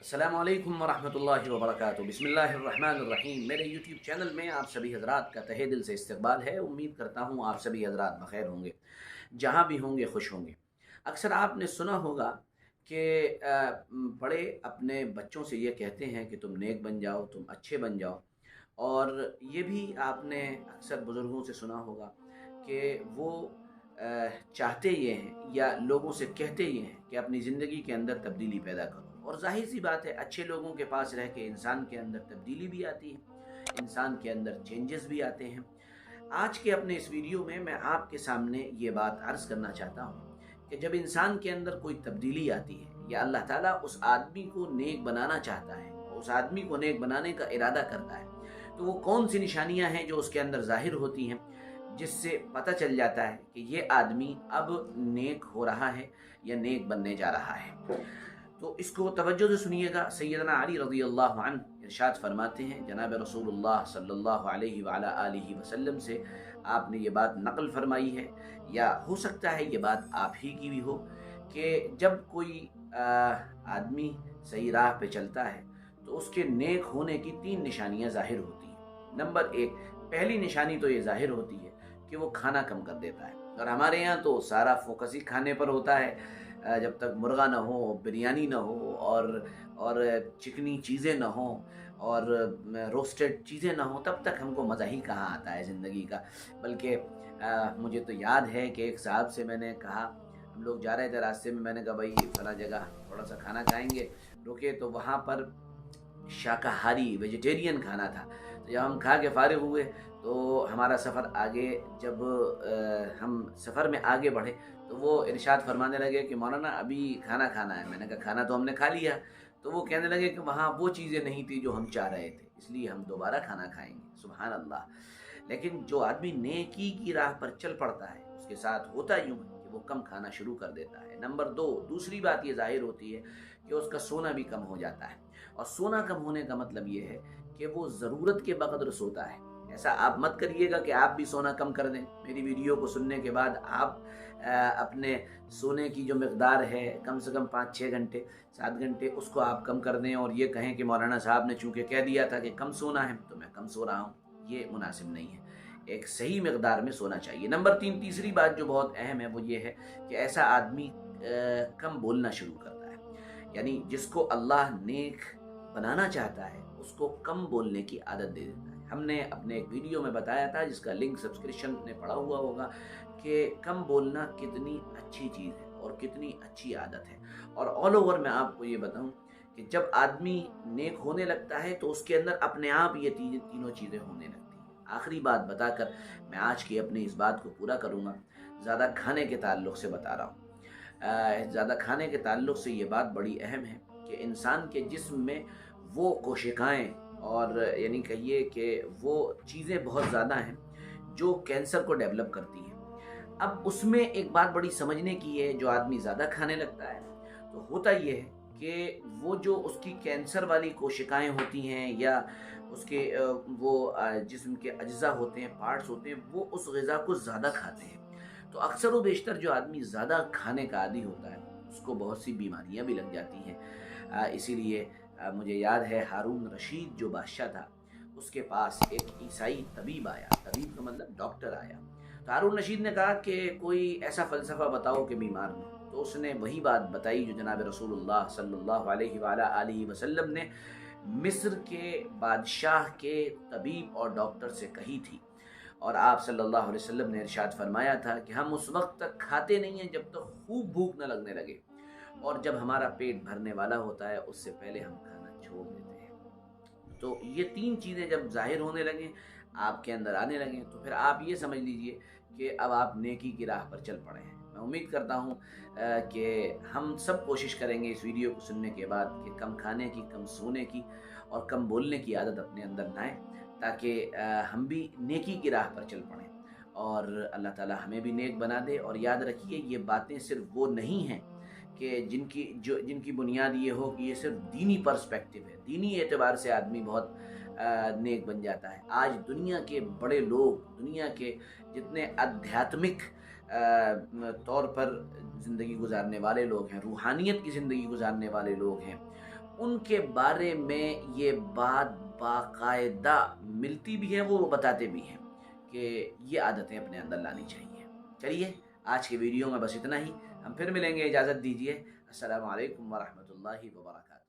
अस्सलामु अलैकुम वरहमतुल्लाहि वबरकातुहू। बिस्मिल्लाहिर्रहमानिर्रहीम। मेरे यूट्यूब चैनल में आप सभी हजरात का तहे दिल से इस्तकबाल है। उम्मीद करता हूँ आप सभी हजरात बखैर होंगे, जहाँ भी होंगे खुश होंगे। अक्सर आपने सुना होगा कि बड़े अपने बच्चों से ये कहते हैं कि तुम नेक बन जाओ, तुम अच्छे बन जाओ। और ये भी आपने अक्सर बुज़ुर्गों से सुना होगा कि वो चाहते ये हैं या लोगों से कहते ये हैं कि अपनी ज़िंदगी के अंदर तब्दीली पैदा करो। और ज़ाहिर सी बात है, अच्छे लोगों के पास रह के इंसान के अंदर तब्दीली भी आती है, इंसान के अंदर चेंजेस भी आते हैं। आज के अपने इस वीडियो में मैं आपके सामने ये बात अर्ज़ करना चाहता हूँ कि जब इंसान के अंदर कोई तब्दीली आती है या अल्लाह ताला उस आदमी को नेक बनाना चाहता है, उस आदमी को नेक बनाने का इरादा करता है, तो वो कौन सी निशानियां हैं जो उसके अंदर ज़ाहिर होती हैं, जिससे पता चल जाता है कि ये आदमी अब नेक हो रहा है या नेक बनने जा रहा है। तो इसको तवज्जो से सुनिएगा। सैयदना अली रज़ी अल्लाह अन्हु इरशाद फरमाते हैं, जनाब रसूलुल्लाह सल्लल्लाहु अलैहि वाला आलिहि वसल्लम से आपने ये बात नक़ल फरमाई है, या हो सकता है ये बात आप ही की भी हो, कि जब कोई आदमी सही राह पे चलता है तो उसके नेक होने की 3 निशानियां ज़ाहिर होती हैं। नंबर 1, पहली निशानी तो ये ज़ाहिर होती है कि वो खाना कम कर देता है। और हमारे यहाँ तो सारा फोकस ही खाने पर होता है। जब तक मुर्गा ना हो, बिरयानी ना हो, और चिकनी चीज़ें ना हो, और रोस्टेड चीज़ें ना हो, तब तक हमको मज़ा ही कहाँ आता है ज़िंदगी का। बल्कि मुझे तो याद है कि एक साहब से मैंने कहा, हम लोग जा रहे थे रास्ते में, मैंने कहा भाई फला जगह थोड़ा सा खाना खाएंगे, रुके तो वहाँ पर शाकाहारी वेजिटेरियन खाना था। तो जब हम खा के फारिग हुए तो हमारा सफ़र आगे, जब हम सफ़र में आगे बढ़े तो वो इरशाद फरमाने लगे कि मौलाना अभी खाना खाना है। मैंने कहा खाना तो हमने खा लिया। तो वो कहने लगे कि वहाँ वो चीज़ें नहीं थी जो हम चाह रहे थे, इसलिए हम दोबारा खाना खाएंगे। सुभान अल्लाह। लेकिन जो आदमी नेकी की राह पर चल पड़ता है, उसके साथ होता यूँ है कि वो कम खाना शुरू कर देता है। नंबर 2, दूसरी बात ये ज़ाहिर होती है कि उसका सोना भी कम हो जाता है। और सोना कम होने का मतलब ये है कि वो ज़रूरत के बक़द्र सोता है। ऐसा आप मत करिएगा कि आप भी सोना कम कर दें। मेरी वीडियो को सुनने के बाद आप अपने सोने की जो मकदार है, कम से कम 5-6 घंटे, 7 घंटे, उसको आप कम कर दें और ये कहें कि मौलाना साहब ने चूँकि कह दिया था कि कम सोना है तो मैं कम सो रहा हूँ। ये मुनासिब नहीं है। एक सही मकदार में सोना चाहिए। नंबर 3, तीसरी बात जो बहुत अहम है वो ये है कि ऐसा आदमी कम बोलना शुरू करता है। यानी जिसको अल्लाह नेक बनाना चाहता है उसको कम बोलने की आदत दे देता है। हमने अपने एक वीडियो में बताया था, जिसका लिंक सब्सक्रिप्शन ने पढ़ा हुआ होगा, कि कम बोलना कितनी अच्छी चीज़ है और कितनी अच्छी आदत है। और ऑल ओवर मैं आपको ये बताऊं कि जब आदमी नेक होने लगता है तो उसके अंदर अपने आप ये तीनों चीज़ें होने लगती हैं। आखिरी बात बताकर मैं आज की अपनी इस बात को पूरा करूँगा। ज़्यादा खाने के ताल्लुक़ से बता रहा हूँ। ज़्यादा खाने के ताल्लुक़ से ये बात बड़ी अहम है कि इंसान के जिस्म में वो कोशिकाएँ, और यानी कहिए कि वो चीज़ें बहुत ज़्यादा हैं जो कैंसर को डेवलप करती हैं। अब उसमें एक बात बड़ी समझने की है, जो आदमी ज़्यादा खाने लगता है तो होता ये है कि वो जो उसकी कैंसर वाली कोशिकाएं होती हैं या उसके जिस्म के अज्जा होते हैं, पार्ट्स होते हैं, वो उस ग़िज़ा को ज़्यादा खाते हैं। तो अक्सर व बेशतर जो आदमी ज़्यादा खाने का आदी होता है उसको बहुत सी बीमारियां भी लग जाती हैं। इसीलिए मुझे याद है हारून रशीद जो बादशाह था, उसके पास एक ईसाई तबीब आया। तबीब का मतलब डॉक्टर आया। तो हारून रशीद ने कहा कि कोई ऐसा फ़लसफ़ा बताओ कि बीमार न हो। तो उसने वही बात बताई जो जनाब रसूलुल्लाह सल्लल्लाहु अलैहि वाला वसल्लम ने मिस्र के बादशाह के तबीब और डॉक्टर से कही थी। और आप सल्लल्लाहु अलैहि वसल्लम ने इरशाद फरमाया था कि हम उस वक्त तक खाते नहीं हैं जब तक खूब भूख न लगने लगे, और जब हमारा पेट भरने वाला होता है उससे पहले हम खाना छोड़ देते हैं। तो ये 3 चीज़ें जब ज़ाहिर होने लगें, आपके अंदर आने लगें, तो फिर आप ये समझ लीजिए कि अब आप नेकी की राह पर चल पड़े हैं। मैं उम्मीद करता हूँ कि हम सब कोशिश करेंगे इस वीडियो को सुनने के बाद कि कम खाने की, कम सोने की और कम बोलने की आदत अपने अंदर लाएँ, ताकि हम भी नेकी की राह पर चल पड़ें और अल्लाह ताला हमें भी नेक बना दे। और याद रखिए, ये बातें सिर्फ वो नहीं हैं कि जिनकी बुनियाद ये हो कि ये सिर्फ दीनी पर्सपेक्टिव है। दीनी एतबार से आदमी बहुत नेक बन जाता है। आज दुनिया के बड़े लोग, दुनिया के जितने आध्यात्मिक तौर पर ज़िंदगी गुजारने वाले लोग हैं, रूहानियत की ज़िंदगी गुजारने वाले लोग हैं, ان کے بارے میں یہ بات باقاعدہ ملتی بھی ہے، وہ بتاتے بھی ہیں کہ یہ عادتیں اپنے اندر لانی چاہیے۔ چلیے آج کی ویڈیو میں بس اتنا ہی، ہم پھر ملیں گے، اجازت دیجیے، السلام علیکم ورحمۃ اللہ وبرکاتہ۔